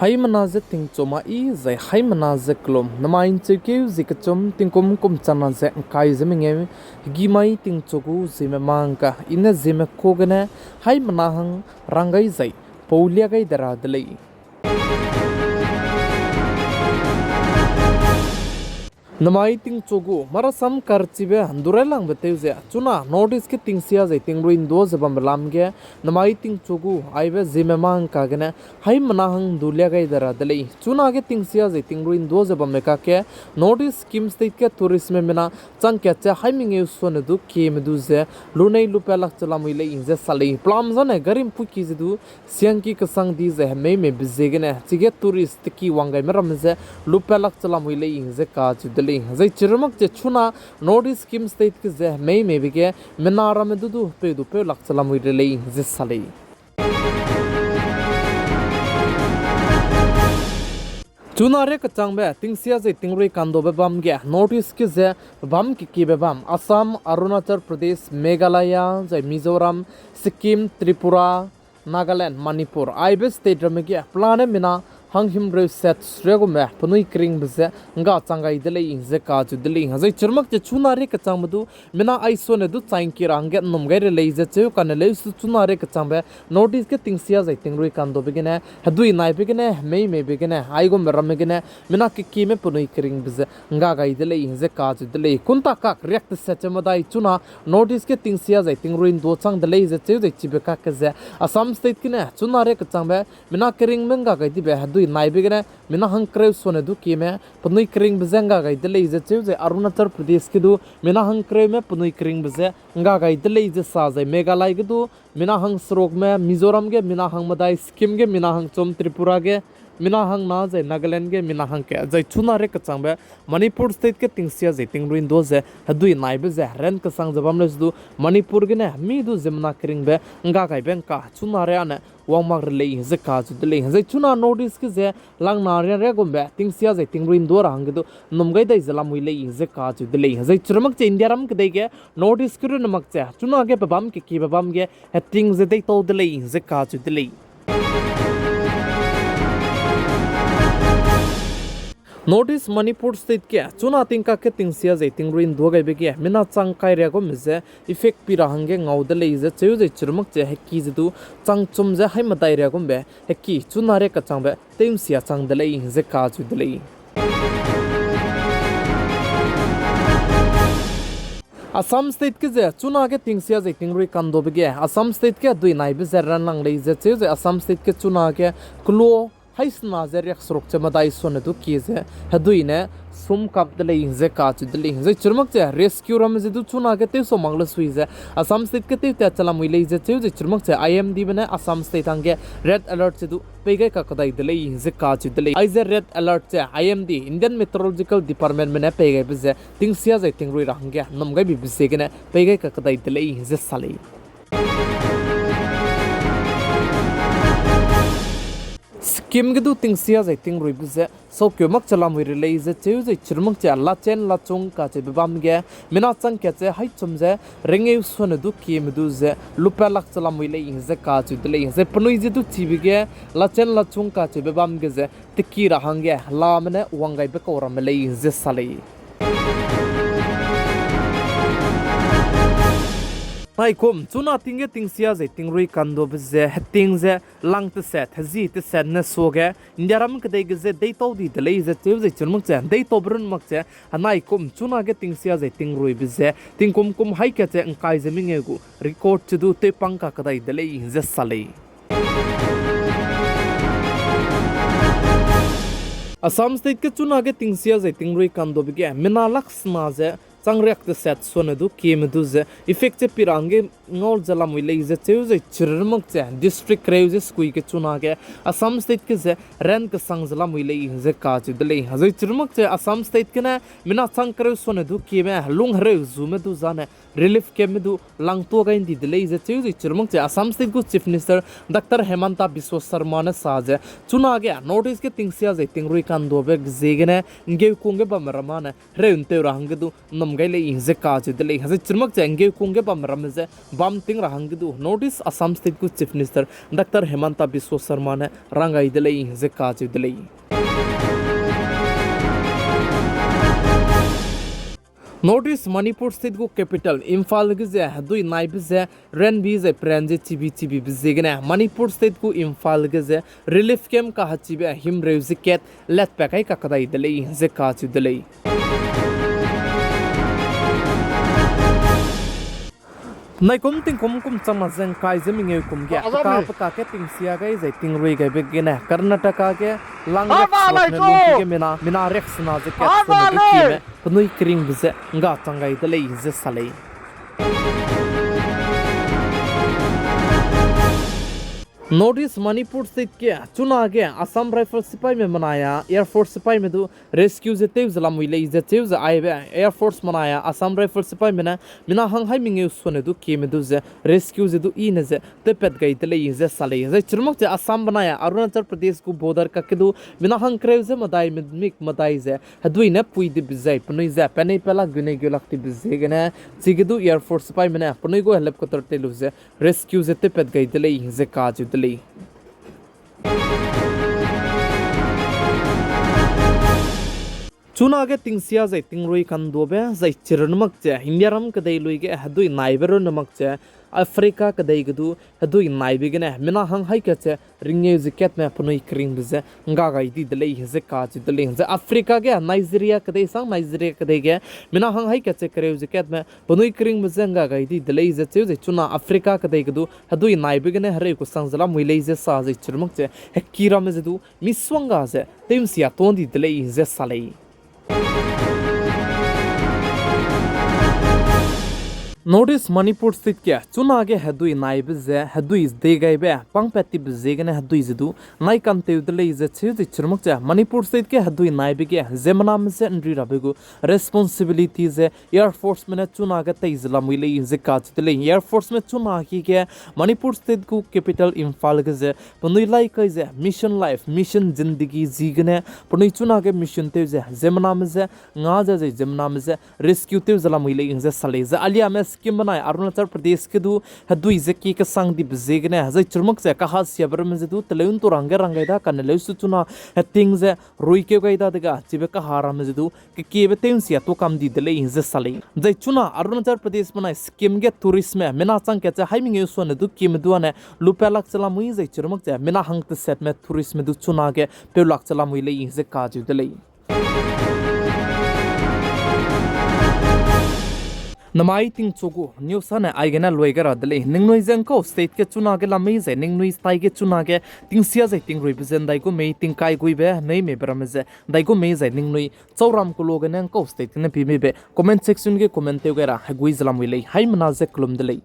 Hai manaze ting choma I zai hai manaze klom namain cheke zikachom tingkum kum chana ze kai zemenge gimai ting chogu Zememanka ina zeme kogane hai manahang rangai zai paulia gai daradlei Namai ting chogu marasam karchibe handurelang beteuze chuna notice ke tingsia zai tingruin do zabam lamge namai ting chogu aibe Zememanka gane hai manahang dulia gai dara dele chuna ge tingsia zai tingruin do zabam meka ke notice kim state ke tourism mena chang ke cha hai minge usone du ke medu ze lunai lupelak chalamui le inje salai plam zane garim puki zidu siang ki kasang di ze me bizegene chige tourist ki wangai meram ze lupelak chalamui le inje ka zai chirmak je chuna notice kim state ke ze me bige menara me du pe lak chalamui le inje salai Chunare ka changbe tingsia zai tingri kando be bam ge notice ke ze bam ki be bam Assam Arunachal Pradesh Meghalaya zai Mizoram Sikkim Tripura Nagaland Manipur aibe state ramege plane mina hanghim re set srego me punui kring bze nga changai dele inje ka ju dele hazai churmak je chunare ka changmadu mina aisone du chainki range nomgai re leize che kan le su chunare ka changbe notice ke tingsia zai tingrui kan do begene hadui nai begene me begene aigo meram begene mina ki me punui kring bze nga gai dele inje ka ju dele kunta ka react se chemadai chuna notice ke tingsia zai tingruin do chang dele je che je chibe ka ke ze Assam state kine chunare ka changbe mina kring menga gai di be hadui nai begene mina hankre sone du kime punui kring bezenga gai dele je che Arunachal Pradesh ke du mina hankre me punui kring beze nga gai dele je sa zai Meghalaya ke du mina hang srok me Mizoram ge mina hang madai Sikkim ge mina hang chom Tripura ge mina hang na zai Nagaland ge mina hang ke zai chunare ka changbe Manipur state ke tingsia zai tingruin do ze hadui nai be ze ren ka sang jabam les du Manipur ge ne mi du zemna kring be nga gai ben ka chunare ane wangmak le ze ka ju de le zai chuna notice ke ze lang na re gombe tingsia zai tingruin do rang ge du nomgai dai zalamui le ze ka ju de le zai churmak che India ram ke dei ge notice kru namak che chuna ge babam ke ki babam ge heting ze dei to de le ze ka ju de le Notice Manipur state ke chuna tingka ke tingsia zai tingruin do gai bege mina chang kai re go mize effect pi rahange ngaudele ize cheu zai churmak che hekki zidu chang chum je hai madai re go be hekki chuna re ka changbe teim sia chang dele ze ka ju dele Assam state ke je chuna ke tingsia zai tingri kando bege Assam state ke dui nai be zer ran lang le ize cheu zai Assam state ke chuna ke klo haisna zeriak srok chama dai sone du kize haduine sum kap dele inje ka chu dele inje churmak che rescue ram je du chuna ke te so mangla suize Assam state ke te ta chala muile je che je churmak che IMD bene Assam state ange red alert che du pege ka kadai dele inje ka chu dele aize red alert che IMD Indian Meteorological Department bene pege beze tingsia je tingrui range nomgai bi bise gene pege ka kadai dele inje salai Sikkim ge du tingsia zai tingrui bize so kyo mak chalam wi relay ze cheu ze chirmak cha la chen la chung ka che bam ge mina chang ke che hai chum ze renge usone du kim du ze lupa lak chalam wi le ing ze ka chu de le ze pnui ze du chi bi ge la chen la chung ka che bam ge ze tiki ra hang ge la mane wangai be ko ram le ing ze salai Hai kom chuna tinge tingsia zai tingrui kando bze heting ze lang te set hazi te set na soge indiaram ke dei ge dei to di dele ze cheu ze churmak che dei to brun mak che hanai kom chuna ge tingsia zai tingrui bze tingkum kum hai ke che kai ze minge gu record chu du te pangka ka dai dele ze salai Assam state ke chuna ge tingsia zai tingrui kando bge mina laksna ze Sangriak the set sonadu came to the effective pirange ngol zalamui laser chuse chirmuk district raises squeak chunage Assam state kize rank sangzalamui lay the kachu delay has a chirmuk Assam state kena mina sankar sonadu came lung re zumedu zane relief kemedu lang to gain the delay the chuse chirmuk Assam state good chief minister Dr. Hemanta Biswa Sarmana saze chunage notice ke things as I think Ruikan dobek zegene nge kunge bamaramane reunte rangedu nam bam gai le je ka ju de le ha chirmak chenge kung ge bam ram je bam ting ra hang du notice Assam state ku chief minister Dr. Hemanta Biswa Sharma ne rangai de le je ka ju de le Notice Manipur state ku capital Imphal ge je hadui nai bi je ren bi je pranji chibi bi je gena Manipur state ku Imphal ge je relief camp ka hachibe him reuzi ket let pakai ka kadai de le je ka ju de le Nai kum ting kum chama jeng kai Zeme kum ge ka ke ting sia gai zai ting roi gai beg gena Karnataka ge lang ge mina rex na je ke ki me pnui kring bize nga changai de lei je salei Notice Manipur state के चुना के Assam rifle सिपाही में मनाया air force सिपाही में तो rescue जे तेव जला मुइले जे तेव ज आइबे एयरफोर्स मनाया असम राइफल सिपाही में ना मिना हंग हाई मिंगे उसने दु के में दु जे रेस्क्यू जे दु ई ने जे ते पेट गई तले जे साले जे चिरमक जे असम बनाया अरुणाचल प्रदेश को बॉर्डर का के दु मिना हंग क्रेव जे मदाई में मिक मदाई जे हदुई ने पुई दे बिजाई पनुई जे पने पला गुने गु लगती बिजे गने जिगे दु एयरफोर्स सिपाही में ना पनुई को हेल्प को तरते लु जे रेस्क्यू जे ते पेट गई तले जे काज दले चुना के तिंगसिया जाय तिंगरोई खानदोबे जाय चिरनमक जे हिंदियारम कदai लुइगे हदुई नाइबेरो नमक जे अफ्रीका कदai गदु हदुई नाइबेगने मिना हंग हाई के रिंगे जिकेट में पनुई क्रिंग जे nga gai di dele जे काज दले जे अफ्रीका के नाइजीरिया कदai sang नाइजीरिया कदai के मिना हंग हाई के करे जिकेट में पनुई क्रिंग जे nga gai di dele जे चुना अफ्रीका कदai गदु हदुई नाइबेगने हरे को संगजला मुइले जे सा जे चिरमक जे हेकीरा में जदु मिस्वंगा जे तेमसिया तोंदी दले जे साले Notice Manipur state के चुना के हदुई नाइब जे हदुई दे गए बे पंग पेटी बजे गने हदुई जदु नाइ कांते उदले जे छे चिरमक जे मणिपुर स्टेट के हदुई नाइब के जेमना में से एंट्री रबेगु रिस्पांसिबिलिटी जे एयर फोर्स में चुना के तेजला मुइले जे काज तले एयर फोर्स में चुना की के मणिपुर स्टेट को कैपिटल इम्फाल के जे पनुई लाई के जे मिशन लाइफ मिशन जिंदगी जीगने पनुई चुना के मिशन ते जे जेमना में जे nga जे जेमना में जे रेस्क्यू ते जला मुइले जे सले जे अलिया में स्कीम बनाए अरुणाचल प्रदेश के दु हदुई जे की के संग दि बजेगने हजै चुरमक जे कहा सियाबर में जे दु तलेउन तो रंगे रंगैदा कन लेसु चुना हतिंग जे रुई के गैदा दगा चिबे का हारा में जे दु के बेतेन सिया तो काम दि दले जे सले जे चुना अरुणाचल प्रदेश बनाए स्कीम के टूरिस्ट में मिना संग के जे हाइमिंग युसन दु किम दुने लुपेलाक चला मुई जे चुरमक जे मिना हंग त सेट में टूरिस्ट में दु चुना के पेलाक चला मुई ले जे काज दले नमाई तिंग चोगु न्यूसन आइगना लोइगर दले निंगनोइ जंको स्टेट के चुना के लामै जे निंगनोइ स्टाइ के चुना के तिंगसिया जे तिंग रिप्रेजेंट दाइको मे तिंग काय गुइबे नै मे बरम जे दाइको मे जे निंगनोइ चौराम को लोगन को स्टेट ने पिमेबे कमेंट सेक्शन के कमेंट तेगरा गुइ जलाम विलै हाइ मना जे क्लुम दले